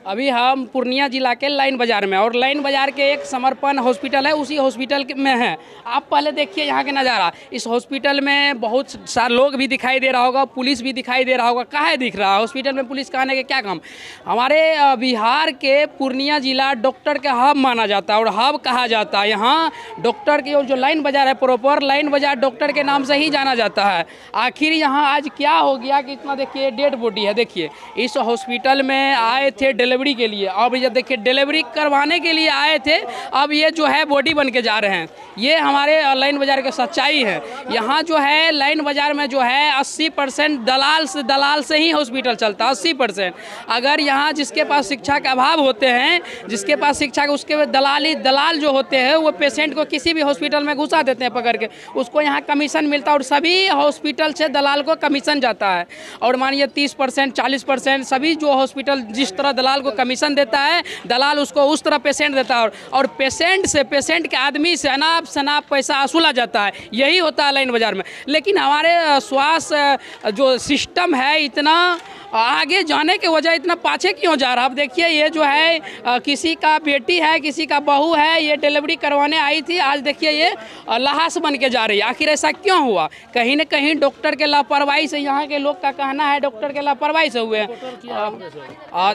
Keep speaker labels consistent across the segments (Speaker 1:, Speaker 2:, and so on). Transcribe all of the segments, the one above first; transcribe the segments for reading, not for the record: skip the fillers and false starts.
Speaker 1: अभी हम पूर्णिया जिला के लाइन बाजार में, और लाइन बाजार के एक समर्पण हॉस्पिटल है, उसी हॉस्पिटल में है। आप पहले देखिए यहाँ के नज़ारा। इस हॉस्पिटल में बहुत सारे लोग भी दिखाई दे रहा होगा, पुलिस भी दिखाई दे रहा होगा। काहे दिख रहा है हॉस्पिटल में पुलिस का आने के क्या काम? हमारे बिहार के पूर्णिया जिला डॉक्टर का हब माना जाता है और हब कहा जाता है। यहाँ डॉक्टर की जो लाइन बाजार है, प्रॉपर लाइन बाजार डॉक्टर के नाम से ही जाना जाता है। आखिर यहाँ आज क्या हो गया कि इतना देखिए डेड बॉडी है। देखिए इस हॉस्पिटल में आए थे डिलीवरी के लिए, अब ये देखिए डिलीवरी करवाने के लिए आए थे, अब ये जो है बॉडी बन के जा रहे हैं। ये हमारे लाइन बाजार की सच्चाई है। यहाँ जो है लाइन बाजार में जो है 80% दलाल से ही हॉस्पिटल चलता है। 80% अगर यहाँ जिसके पास शिक्षा का अभाव होते हैं, जिसके पास शिक्षा के, उसके दलाल जो होते हैं वो पेशेंट को किसी भी हॉस्पिटल में घुसा देते हैं पकड़ के, उसको यहाँ कमीशन मिलता है और सभी हॉस्पिटल से दलाल को कमीशन जाता है। और मानिए 30% 40% सभी जो हॉस्पिटल जिस तरह दलाल को कमीशन देता है, दलाल उसको उस तरह पेशेंट देता है, और पेशेंट के आदमी से अनाप शनाप पैसा वसूला जाता है। यही होता है लाइन बाजार में। लेकिन हमारे स्वास्थ्य जो सिस्टम है इतना आगे जाने के वजह इतना पाछे क्यों जा रहा है? अब देखिए ये जो है किसी का बेटी है, किसी का बहू है, ये डिलीवरी करवाने आई थी, आज देखिए ये लाश बन के जा रही है। आखिर ऐसा क्यों हुआ? कहीं न कहीं डॉक्टर के लापरवाही से, यहाँ के लोग का कहना है डॉक्टर के लापरवाही से हुए।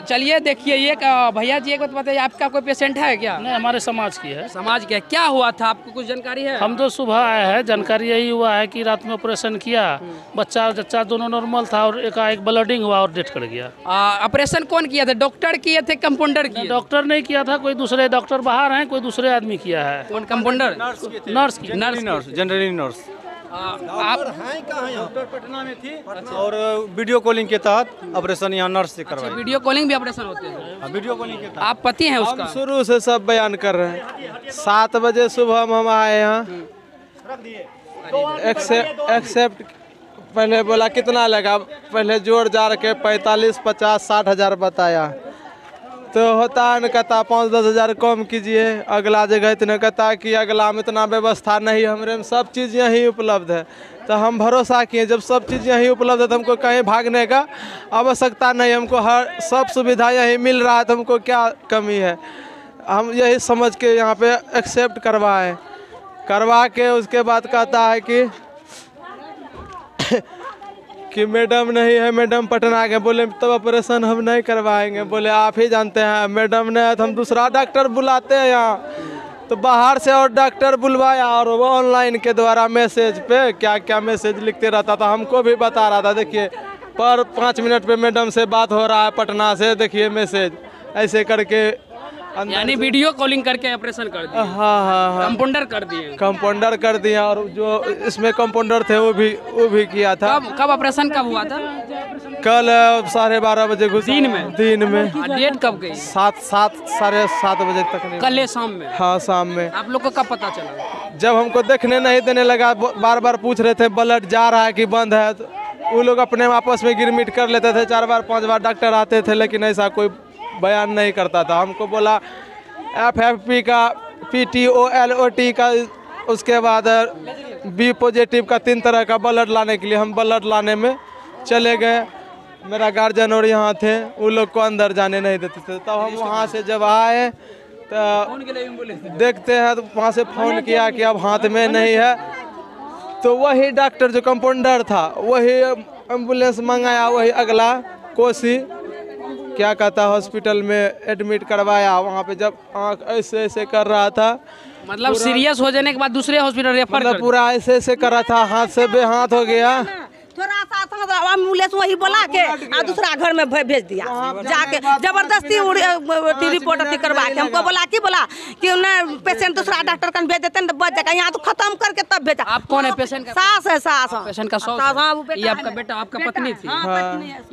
Speaker 1: चलिए देखिए ये भैया जी एक बात बताइए, आपका कोई पेशेंट है क्या?
Speaker 2: नहीं, हमारे समाज की है।
Speaker 1: समाज के क्या हुआ था, आपको कुछ जानकारी है?
Speaker 2: हम तो सुबह आए हैं, जानकारी यही हुआ है कि रात में ऑपरेशन किया, बच्चा और जच्चा दोनों नॉर्मल था और एकाएक ब्लडिंग हुआ और डेथ कर गया।
Speaker 1: ऑपरेशन कौन किया था? डॉक्टर किए थे, कंपाउंडर किए?
Speaker 2: डॉक्टर नहीं किया था, कोई दूसरे डॉक्टर बाहर हैं, कोई दूसरे आदमी किया है।
Speaker 1: कौन कंपाउंडर?
Speaker 2: Nurse
Speaker 3: generally nurse.
Speaker 1: आप
Speaker 3: हैं कहाँ? डॉक्टर पटना में थी और वीडियो कॉलिंग के तहत ऑपरेशन यहाँ नर्स से करवाया।
Speaker 1: वीडियो कॉलिंग भी ऑपरेशन होते हैं?
Speaker 3: वीडियो कॉलिंग के तहत।
Speaker 1: आप पति हैं उसका?
Speaker 4: शुरू से सब बयान कर रहे हैं। 7 बजे सुबह में हम आए यहाँ, एक्सेप्ट पहले बोला कितना लगा, पहले जोड़ जाड़ के 45, 50, 60 हज़ार बताया, तो होता है न, कहता 5-10 हज़ार कम कीजिए। अगला जगह इतना कहता कि अगला में इतना व्यवस्था नहीं, हमारे में सब चीज़ यहीं उपलब्ध है। तो हम भरोसा किए, जब सब चीज़ यहीं उपलब्ध है तो हमको कहीं भागने का आवश्यकता नहीं, हमको हर सब सुविधा यहीं मिल रहा है, तो हमको क्या कमी है। हम यही समझ के यहाँ पे एक्सेप्ट करवा के उसके बाद कहता है कि मैडम नहीं है, मैडम पटना के। बोले तब ऑपरेशन हम नहीं करवाएंगे। बोले आप ही जानते हैं, मैडम ने तो हम दूसरा डॉक्टर बुलाते हैं यहाँ। तो बाहर से और डॉक्टर बुलवाया और वो ऑनलाइन के द्वारा मैसेज पे क्या क्या मैसेज लिखते रहता था, हमको भी बता रहा था। देखिए पर 5 मिनट पे मैडम से बात हो रहा है पटना से, देखिए मैसेज ऐसे करके,
Speaker 1: यानी वीडियो कॉलिंग करके ऑपरेशन कर दिया।
Speaker 4: हाँ,
Speaker 1: कंपाउंडर कर दिए।
Speaker 4: कंपाउंडर कर दिया, और जो इसमें कंपाउंडर थे वो भी किया था।
Speaker 1: कब ऑपरेशन कब हुआ था?
Speaker 4: कल 12:30 बजे दिन में।
Speaker 1: डेट कब गई?
Speaker 4: 7 साढ़े 7 बजे तक।
Speaker 1: कल शाम में?
Speaker 4: हाँ शाम में।
Speaker 1: आप लोग को कब पता चला?
Speaker 4: जब हमको देखने नहीं देने लगा, बार बार पूछ रहे थे ब्लड जा रहा है कि बंद है, तो वो लोग अपने आपस में गिरमिट कर लेते थे। 4 बार 5 बार डॉक्टर आते थे, लेकिन ऐसा कोई बयान नहीं करता था। हमको बोला FFP का, PTOLOT का, उसके बाद B पॉजिटिव का 3 तरह का ब्लड लाने के लिए हम ब्लड लाने में चले गए। मेरा गार्जियन और यहाँ थे, वो लोग को अंदर जाने नहीं देते थे। तब हम वहाँ से जब आए तो देखते हैं, तो वहाँ से फ़ोन किया कि अब हाथ में नहीं है। तो वही डॉक्टर जो कंपाउंडर था वही एम्बुलेंस मंगाया, वही अगला कोसी क्या कहता हॉस्पिटल में एडमिट करवाया। वहाँ पे जब आँख ऐसे ऐसे कर रहा था,
Speaker 1: मतलब सीरियस हो जाने के बाद दूसरे हॉस्पिटल रेफर
Speaker 4: मतलब पूरा ऐसे ऐसे कर रहा था, हाथ से बेहाथ हो गया।
Speaker 5: थोड़ा सा एम्बुलेंस वही बोला के और दूसरा घर में भेज दिया, जाके जबरदस्ती रिपोर्ट करवा के। हमको बोला कि न पेशेंट दूसरा डॉक्टर का भेज देते हैं तो बच जाएगा, यहाँ तो खत्म करके तब भेजा।
Speaker 1: आप कौन है पेशेंट का?
Speaker 5: सास है, सास।
Speaker 1: पेशेंट का सास? ये आपका बेटा, आपका पत्नी थी?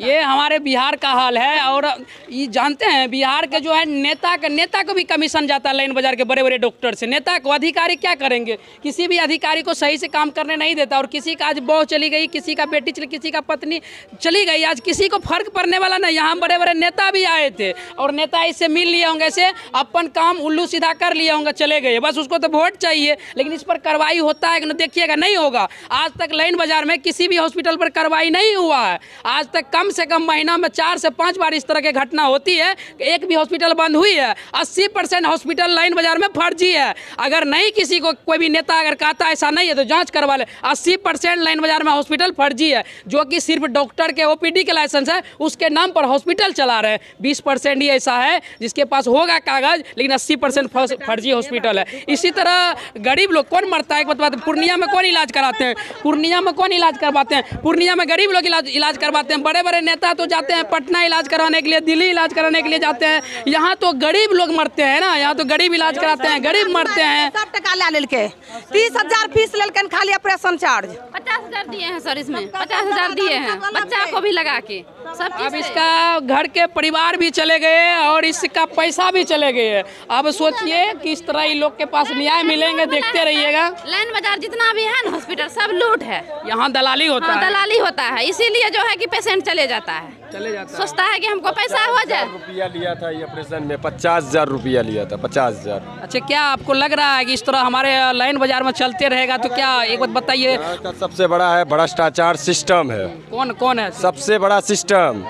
Speaker 1: ये हमारे बिहार का हाल है। और ये जानते हैं बिहार के जो है नेता को भी कमीशन जाता है लाइन बाजार के बड़े बड़े डॉक्टर से। नेता को अधिकारी क्या करेंगे? किसी भी अधिकारी को सही से काम करने नहीं देता। और किसी का आज बहू चली गई, किसी का बेटी चली, किसी का पत्नी चली गई, आज किसी को फर्क पड़ने वाला नहीं। यहाँ बड़े बड़े नेता भी आए थे और नेता इससे मिल लिए होंगे, ऐसे अपन काम उल्लू सीधा कर लिए होंगे, चले गए, बस उसको तो वोट चाहिए। लेकिन इस पर कार्रवाई होता है कि नहीं, देखिएगा नहीं होगा। आज तक लाइन बाजार में किसी भी हॉस्पिटल पर कार्रवाई नहीं हुआ है। आज तक कम से कम महीना में 4 से 5 बार इस तरह की घटना होती है, एक भी हॉस्पिटल बंद हुई है। 80% हॉस्पिटल लाइन बाजार में फर्जी है। अगर नहीं किसी को कोई भी नेता अगर कहता है ऐसा नहीं है तो जांच करवा ले। 80% लाइन बाजार में हॉस्पिटल फर्जी है, जो कि सिर्फ डॉक्टर के ओपीडी के लाइसेंस है उसके नाम पर हॉस्पिटल चला रहे हैं। 20% ही ऐसा है जिसके पास होगा कागज, लेकिन 80% फर्जी हॉस्पिटल है। इसी तरह गरीब लोग कौन मरता है, एक बात, पूर्णिया में कौन इलाज कराते हैं, पूर्णिया में कौन इलाज करवाते हैं, पूर्णिया में गरीब लोग इलाज करवाते हैं। बड़े बड़े नेता तो जाते हैं पटना इलाज कराने के लिए, दिल्ली इलाज कराने के लिए जाते हैं। यहाँ तो गरीब लोग मरते हैं ना, यहाँ तो गरीब इलाज कराते हैं, गरीब मरते हैं।
Speaker 5: सब टका ले लेके 30,000 फीस लेलकन, खाली ऑपरेशन चार्ज
Speaker 6: 50,000 दिए हैं सर, इसमें 50,000 दिए हैं, बच्चा को भी लगा के सब चीज।
Speaker 1: अब इसका घर के परिवार भी चले गए और इसका पैसा भी चले गए। अब सोचिए किस तरह इन लोग के पास न्याय मिलेंगे, देखते रहिएगा।
Speaker 6: लाइन बाजार जितना भी है ना हॉस्पिटल सब लूट है,
Speaker 1: यहाँ दलाली होता है,
Speaker 6: दलाली होता है, इसीलिए जो है कि पेशेंट चले जाता है, सोचता है कि हमको पैसा हो जाए।
Speaker 7: रुपया लिया था ये ऑपरेशन में, 50,000 रुपया लिया था, 50,000।
Speaker 1: अच्छा, क्या आपको लग रहा है कि इस तरह हमारे लाइन बाजार में चलते रहेगा तो क्या, एक बात बताइए।
Speaker 7: सबसे बड़ा है भ्रष्टाचार सिस्टम है।
Speaker 1: कौन है?
Speaker 7: सबसे बड़ा सिस्टम,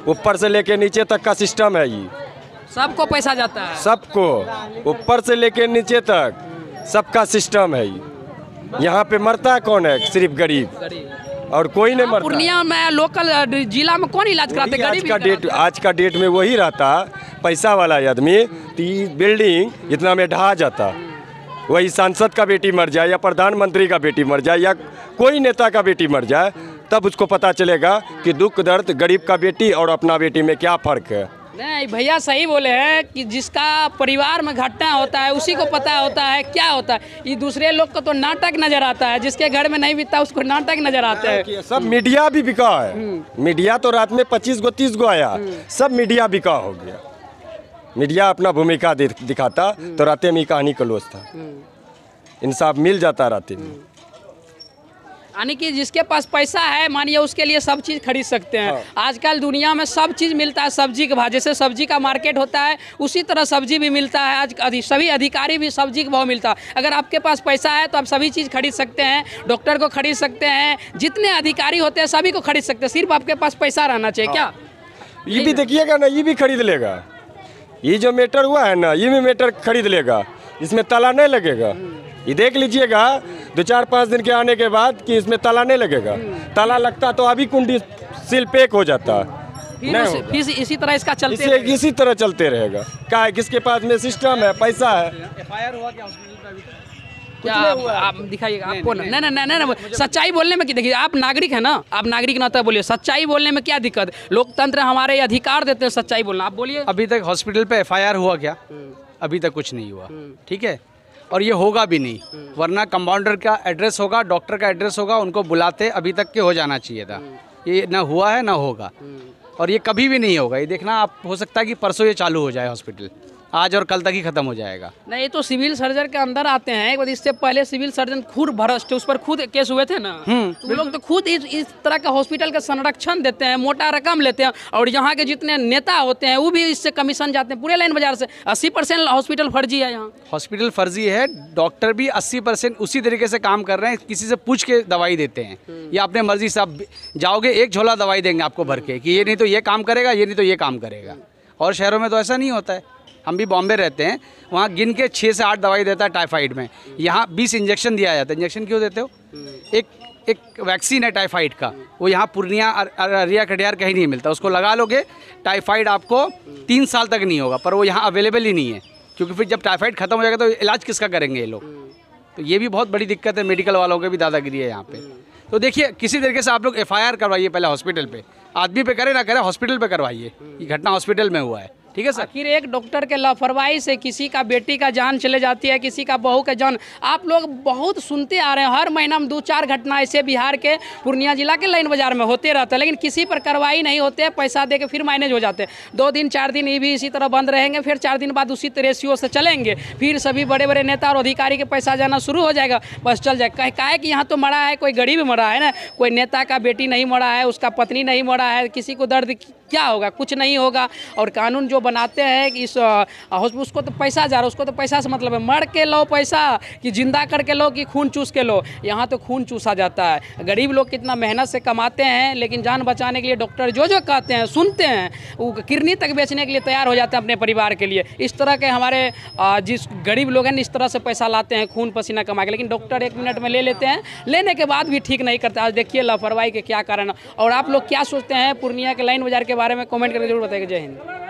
Speaker 7: ऊपर से लेके नीचे तक का सिस्टम है ये।
Speaker 1: सबको पैसा जाता है,
Speaker 7: सबको, ऊपर से लेके नीचे तक सबका सिस्टम है ये। यहाँ पे मरता है कौन है? सिर्फ गरीब, और कोई नहीं मरता।
Speaker 1: पूर्णिया में लोकल जिला में कौन इलाज कराते हैं?
Speaker 7: आज का डेट में वही रहता, पैसा वाला आदमी। बिल्डिंग इतना में ढहा जाता, वही सांसद का बेटी मर जाए या प्रधानमंत्री का बेटी मर जाए या कोई नेता का बेटी मर जाए, तब उसको पता चलेगा कि दुख दर्द गरीब का बेटी और अपना बेटी में क्या फ़र्क है।
Speaker 1: नहीं भैया, सही बोले हैं कि जिसका परिवार में घटना होता है उसी को पता होता है क्या होता है। ये दूसरे लोग को तो नाटक नजर आता है, जिसके घर में नहीं बीतता उसको नाटक नजर आता है।
Speaker 7: सब मीडिया भी बिका है। मीडिया तो रात में 25 गो 30 गो आया, सब मीडिया बिका हो गया। मीडिया अपना भूमिका दिखाता तो रातें में कहानी क्लोज था, इंसाफ मिल जाता रातें में।
Speaker 1: यानी कि जिसके पास पैसा है मानिए उसके लिए सब चीज़ खरीद सकते हैं। आजकल दुनिया में सब चीज़ मिलता है, सब्जी के भाव, जैसे सब्जी का मार्केट होता है उसी तरह सब्जी भी मिलता है। आज सभी अधिकारी भी सब्जी का भाव मिलता है। अगर आपके पास पैसा है तो आप सभी चीज़ खरीद सकते हैं, डॉक्टर को खरीद सकते हैं, जितने अधिकारी होते हैं सभी को खरीद सकते हैं, सिर्फ आपके पास पैसा रहना चाहिए। क्या
Speaker 7: ये भी देखिएगा ना, ये भी खरीद लेगा। ये जो मीटर हुआ है ना, ये भी मीटर खरीद लेगा, इसमें ताला नहीं लगेगा। ये देख लीजिएगा 2-4-5 दिन के आने के बाद कि इसमें ताला नहीं लगेगा। ताला लगता तो अभी कुंडी सील पैक हो जाता।
Speaker 1: फिर इसी तरह इसका चलते
Speaker 7: इसी तरह चलते रहेगा। क्या है, किसके पास में सिस्टम है, पैसा है।
Speaker 3: FIR हुआ क्या हॉस्पिटल में?
Speaker 1: क्या आप दिखाइएगा आपको ना? नहीं, सच्चाई बोलने में, देखिए आप नागरिक है ना, आप नागरिक नाते बोलिए, सच्चाई बोलने में क्या दिक्कत? लोकतंत्र हमारे अधिकार देते हैं सच्चाई बोलना, आप बोलिए।
Speaker 8: अभी तक हॉस्पिटल पे FIR हुआ क्या? अभी तक कुछ नहीं हुआ, ठीक है, और ये होगा भी नहीं, वरना कंपाउंडर का एड्रेस होगा, डॉक्टर का एड्रेस होगा, उनको बुलाते अभी तक के हो जाना चाहिए था। ये ना हुआ है ना होगा, और ये कभी भी नहीं होगा। ये देखना आप, हो सकता है कि परसों ये चालू हो जाए हॉस्पिटल, आज और कल तक ही खत्म हो जाएगा।
Speaker 1: नहीं तो सिविल सर्जन के अंदर आते हैं, एक बार इससे पहले सिविल सर्जन खुद भ्रष्ट, उस पर खुद केस हुए थे ना, तो लोग तो खुद इस तरह का हॉस्पिटल का संरक्षण देते हैं, मोटा रकम लेते हैं, और यहाँ के जितने नेता होते हैं वो भी इससे कमीशन जाते हैं पूरे लाइन बाजार से। 80% हॉस्पिटल फर्जी है यहाँ।
Speaker 8: हॉस्पिटल फर्जी है, डॉक्टर भी 80% उसी तरीके से काम कर रहे हैं, किसी से पूछ के दवाई देते हैं, या अपने मर्जी से आप जाओगे एक झोला दवाई देंगे आपको भर के कि ये नहीं तो ये काम करेगा, ये नहीं तो ये काम करेगा। और शहरों में तो ऐसा नहीं होता है। हम भी बॉम्बे रहते हैं, वहाँ गिन के 6 से 8 दवाई देता है टाइफाइड में, यहाँ 20 इंजेक्शन दिया जाता है। इंजेक्शन क्यों देते हो? एक वैक्सीन है टाइफाइड का, वो यहाँ पूर्णिया अरिया कटिहार कहीं नहीं मिलता, उसको लगा लोगे टाइफाइड आपको 3 साल तक नहीं होगा, पर वो यहाँ अवेलेबल ही नहीं है, क्योंकि फिर जब टाइफाइड खत्म हो जाएगा तो इलाज किसका करेंगे ये लोग? तो ये भी बहुत बड़ी दिक्कत है, मेडिकल वालों की भी दादागिरी है यहाँ पे। तो देखिए, किसी तरीके से आप लोग FIR करवाइए पहले हॉस्पिटल पे, आदमी पे करे ना करे हॉस्पिटल पे करवाइए। ये घटना हॉस्पिटल में हुआ है, ठीक है सर।
Speaker 1: आखिर एक डॉक्टर के लापरवाही से किसी का बेटी का जान चले जाती है, किसी का बहू का जान। आप लोग बहुत सुनते आ रहे हैं, हर महीना में 2-4 घटना ऐसे बिहार के पूर्णिया जिला के लाइन बाजार में होते रहता है, लेकिन किसी पर कार्रवाई नहीं होते है। पैसा दे के फिर मैनेज हो जाते हैं। 2 दिन 4 दिन ये भी इसी तरह बंद रहेंगे, फिर 4 दिन बाद उसी रेशियो से चलेंगे, फिर सभी बड़े बड़े नेता और अधिकारी के पैसा जाना शुरू हो जाएगा, बस चल जाएगा। क्या है कि यहाँ तो मरा है, कोई गरीब मरा है ना, कोई नेता का बेटी नहीं मरा है, उसका पत्नी नहीं मरा है, किसी को दर्द क्या होगा, कुछ नहीं होगा। और कानून जो बनाते हैं कि उसको तो पैसा जा रहा है, उसको तो पैसा से मतलब है, मर के लो पैसा कि जिंदा करके लो कि खून चूस के लो। यहाँ तो खून चूसा जाता है। गरीब लोग कितना मेहनत से कमाते हैं, लेकिन जान बचाने के लिए डॉक्टर जो कहते हैं सुनते हैं, वो किडनी तक बेचने के लिए तैयार हो जाते हैं अपने परिवार के लिए। इस तरह के हमारे जिस गरीब लोग हैं इस तरह से पैसा लाते हैं खून पसीना कमा के, लेकिन डॉक्टर 1 मिनट में ले लेते हैं, लेने के बाद भी ठीक नहीं करते। आज देखिए लापरवाही के क्या कारण। और आप लोग क्या सोचते हैं पूर्णिया के लाइन बाजार के बारे में कमेंट करके जरूर बताइएगा। जय हिंद।